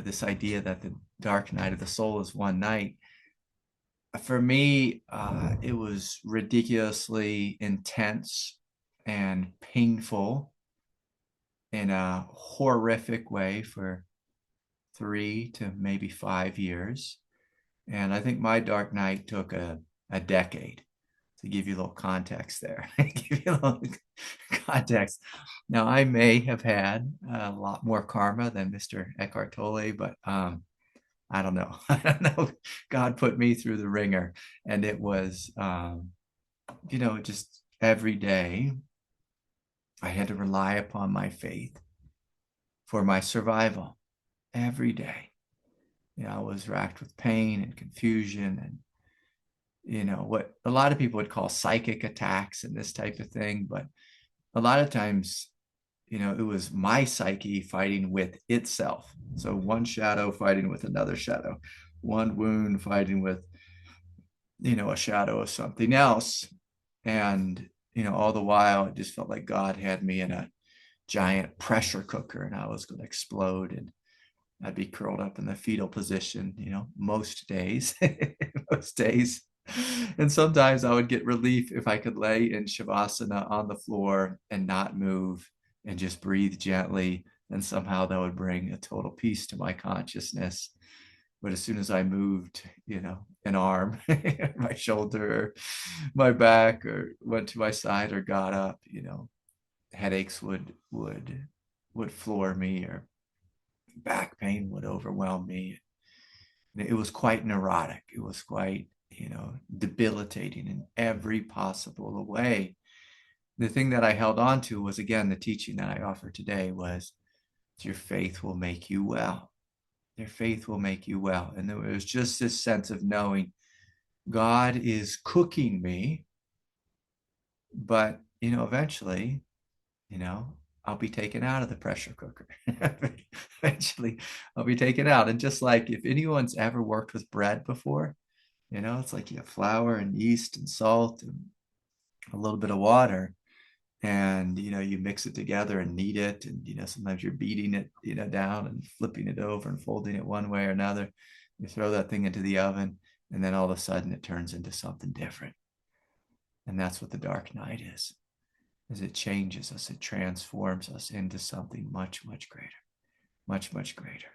this idea that the dark night of the soul is one night. For me, it was ridiculously intense and painful in a horrific way for 3 to maybe 5 years. And I think my dark night took a decade, to give you a little context there. Give you a little context. Now, I may have had a lot more karma than Mr. Eckhart Tolle, but I don't know. I don't know. God put me through the ringer, and it was, just every day I had to rely upon my faith for my survival every day. I was racked with pain and confusion and what a lot of people would call psychic attacks and this type of thing. But a lot of times, it was my psyche fighting with itself. So one shadow fighting with another shadow, one wound fighting with, a shadow of something else. And, all the while, it just felt like God had me in a giant pressure cooker and I was going to explode. And I'd be curled up in the fetal position, most days, most days. And sometimes I would get relief if I could lay in Shavasana on the floor and not move and just breathe gently. And somehow that would bring a total peace to my consciousness. But as soon as I moved, an arm, my shoulder, my back, or went to my side or got up, headaches would floor me, or back pain would overwhelm me. It was quite neurotic. It was quite, debilitating in every possible way. The thing that I held on to was, again, the teaching that I offer today was, your faith will make you well. Your faith will make you well. And there was just this sense of knowing God is cooking me, but, eventually, I'll be taken out of the pressure cooker. Eventually, I'll be taken out. And just like if anyone's ever worked with bread before, it's like you have flour and yeast and salt and a little bit of water. And, you mix it together and knead it. And, sometimes you're beating it, down and flipping it over and folding it one way or another. You throw that thing into the oven, and then all of a sudden it turns into something different. And that's what the dark night is it changes us. It transforms us into something much, much greater, much, much greater.